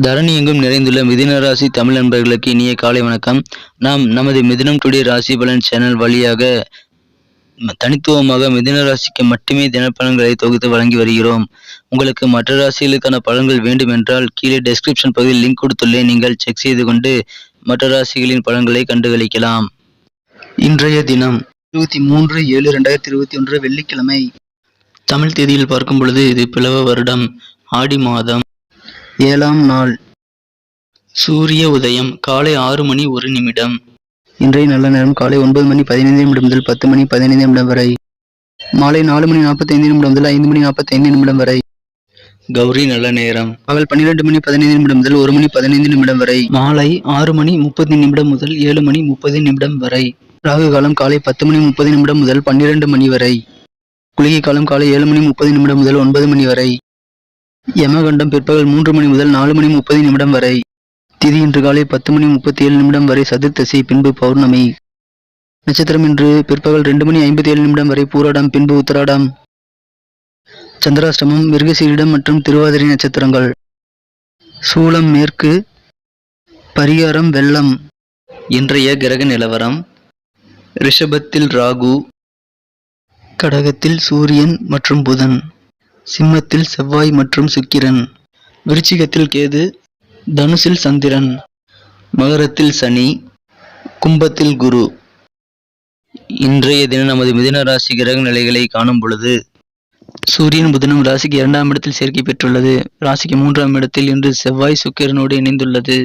தரணி எங்கும் நிறைந்துள்ள மிதுன ராசி தமிழ் நண்பர்களுக்கு இனிய காலை வணக்கம். நாம் நமது மிதுனம் டுடே ராசி பலன் சேனல் வழியாக தனித்துவமாக மிதுன ராசிக்கு மட்டுமே தினப்பலன்களை தொகுத்து வழங்கி வருகிறோம். உங்களுக்கு மற்ற ராசிகளுக்கான பலன்கள் வேண்டும் என்றால் கீழே டெஸ்கிரிப்ஷன் பகுதியில் லிங்க் கொடுத்துள்ளேன். நீங்கள் செக் செய்து கொண்டு மற்ற ராசிகளின் பலன்களை கண்டுகளிக்கலாம். இன்றைய தினம் 23/7/2021 வெள்ளிக்கிழமை. தமிழ் தேதியில் பார்க்கும் பொழுது இது பிளவ வருடம் ஆடி மாதம் 7ஆம் நாள். சூரிய உதயம் காலை 6:01. இன்றைய நல்ல நேரம் காலை 9:15 முதல் 10:15 வரை. மாலை 4:45 முதல் 5:45 வரை. கௌரி நல்ல நேரம் பகல் 12:15 முதல் 1:15 வரை. மாலை 6:30 முதல் 7:30 வரை. ராகு காலம் காலை 10:30 முதல் 12 மணி வரை. குளிகை காலம் காலை 7:30 முதல் 9 மணி வரை. யமகண்டம் பிற்பகல் 3 மணி முதல் 4:30 வரை. திதி இன்று காலை 10:37 வரை சதுர்த்தசி, பின்பு பௌர்ணமி. நட்சத்திரம் இன்று பிற்பகல் 2:57 வரை பூராடம், பின்பு உத்தராடம். சந்திராஷ்டமம் மிருகசீரிடம் மற்றும் திருவாதிரை நட்சத்திரங்கள். சூலம் மேற்கு, பரிகாரம் வெள்ளம். இன்றைய கிரக நிலவரம்: ரிஷபத்தில் ராகு, கடகத்தில் சூரியன் மற்றும் புதன், சிம்மத்தில் செவ்வாய் மற்றும் சுக்கிரன், விருச்சிகத்தில் கேது, தனுசில் சந்திரன், மகரத்தில் சனி, கும்பத்தில் குரு. இன்றைய தினம் நமது மிதுன ராசி கிரக நிலைகளை காணும் பொழுது சூரியன் புதனும் ராசிக்கு 2ஆம் இடத்தில் சேர்க்கை பெற்றுள்ளது. ராசிக்கு 3ஆம் இடத்தில் இன்று செவ்வாய் சுக்கிரனோடு இணைந்துள்ளது.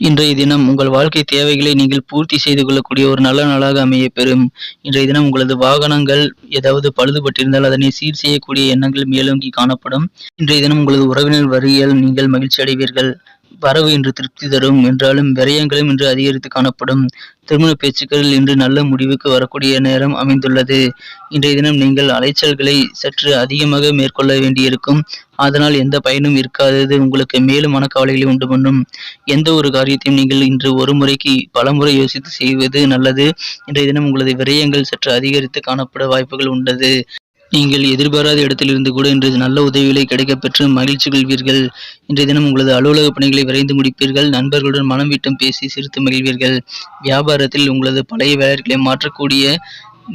இன்றைய தினம் உங்கள் வாழ்க்கை தேவைகளை நீங்கள் பூர்த்தி செய்து கொள்ளக்கூடிய ஒரு நல்ல நாளாக அமைய பெறும். இன்றைய தினம் உங்களது வாகனங்கள் ஏதாவது பழுதுபட்டிருந்தால் அதனை சீர் செய்யக்கூடிய எண்ணங்கள் மேலோங்கி காணப்படும். இன்றைய தினம் உங்களது உறவினர் வருகையால் நீங்கள் மகிழ்ச்சி அடைவீர்கள். வரவு இன்று திருப்தி தரும் என்றாலும் விரயங்களும் இன்று அதிகரித்து காணப்படும். திருமண பேச்சுக்கள் இன்று நல்ல முடிவுக்கு வரக்கூடிய நேரம் அமைந்துள்ளது. இன்றைய தினம் நீங்கள் அலைச்சல்களை சற்று அதிகமாக மேற்கொள்ள வேண்டியிருக்கும். அதனால் எந்த பயனும் இருக்காதது உங்களுக்கு மேலும் மனக்கவலைகளை உண்டு பண்ணும். எந்த ஒரு காரியத்தையும் நீங்கள் இன்று ஒரு முறைக்கு பலமுறை யோசித்து செய்வது நல்லது. இன்றைய தினம் உங்களது விரயங்கள் சற்று அதிகரித்து காணப்பட வாய்ப்புகள் உண்டது. நீங்கள் எதிர்பாராத இடத்திலிருந்து கூட இன்று நல்ல உதவிகளை கிடைக்கப் பெற்று மகிழ்ச்சி கொள்வீர்கள். இன்றைய தினம் உங்களது அலுவலக பணிகளை விரைந்து முடிப்பீர்கள். நண்பர்களுடன் மனம் விட்டும் பேசி சிரித்து மகிழ்வீர்கள். வியாபாரத்தில் உங்களது பழைய வேலைகளை மாற்றக்கூடிய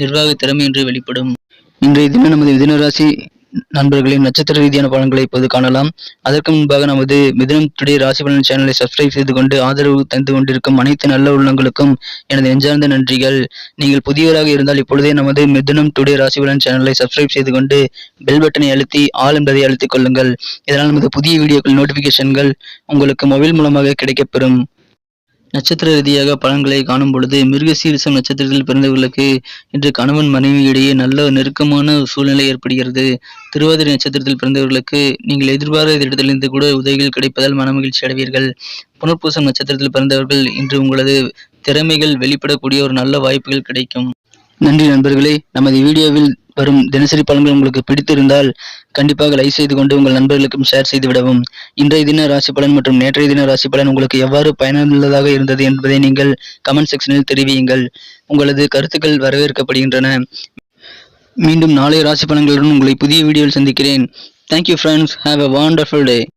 நிர்வாக திறமை இன்று வெளிப்படும். இன்றைய தினம் நமது மிதுன ராசி நண்பர்களின் நட்சத்திர ரீதியான பலன்களை இப்போது காணலாம். அதற்கு முன்பாக நமது மிதுனம் டுடே ராசி பலன் சேனலை சப்ஸ்கிரைப் செய்து கொண்டு ஆதரவு தந்து கொண்டிருக்கும் அனைத்து நல்ல உள்ளங்களுக்கும் எனது நெஞ்சார்ந்த நன்றிகள். நீங்கள் புதியவராக இருந்தால் இப்பொழுதே நமது மிதுனம் டுடே ராசி பலன் சேனலை சப்ஸ்கிரைப் செய்து கொண்டு பெல் பட்டனை அழுத்தி ஆல் என்பதை அழுத்திக் கொள்ளுங்கள். இதனால் நமது புதிய வீடியோக்கள் நோட்டிபிகேஷன்கள் உங்களுக்கு மொபைல் மூலமாக கிடைக்கப்பெறும். நட்சத்திர ரீதியாக பலன்களை காணும் பொழுது மிருகசீரிஷம் நட்சத்திரத்தில் பிறந்தவர்களுக்கு இன்று கணவன் மனைவி இடையே நல்ல நெருக்கமான சூழ்நிலை ஏற்படுகிறது. திருவாதிரை நட்சத்திரத்தில் பிறந்தவர்களுக்கு நீங்கள் எதிர்பாராத இடத்திலிருந்து கூட உதவிகள் கிடைப்பதால் மனமகிழ்ச்சி அடைவீர்கள். புனர்பூசம் நட்சத்திரத்தில் பிறந்தவர்கள் இன்று உங்களது திறமைகள் வெளிப்படக்கூடிய ஒரு நல்ல வாய்ப்புகள் கிடைக்கும். நன்றி நண்பர்களே. நமது வீடியோவில் வரும் தினசரி பலன்கள் உங்களுக்கு பிடித்திருந்தால் கண்டிப்பாக லைக் செய்து கொண்டு உங்கள் நண்பர்களுக்கும் ஷேர் செய்து விடவும். இன்றைய தின ராசி பலன் மற்றும் நேற்றைய தின ராசி பலன் உங்களுக்கு எவ்வாறு பயனுள்ளதாக இருந்தது என்பதை நீங்கள் கமெண்ட் செக்ஷனில் தெரிவியுங்கள். உங்களது கருத்துக்கள் வரவேற்கப்படுகின்றன. மீண்டும் நாளைய ராசி பலன்களுடன் உங்களை புதிய வீடியோவில் சந்திக்கிறேன். Thank you friends. Have a wonderful day.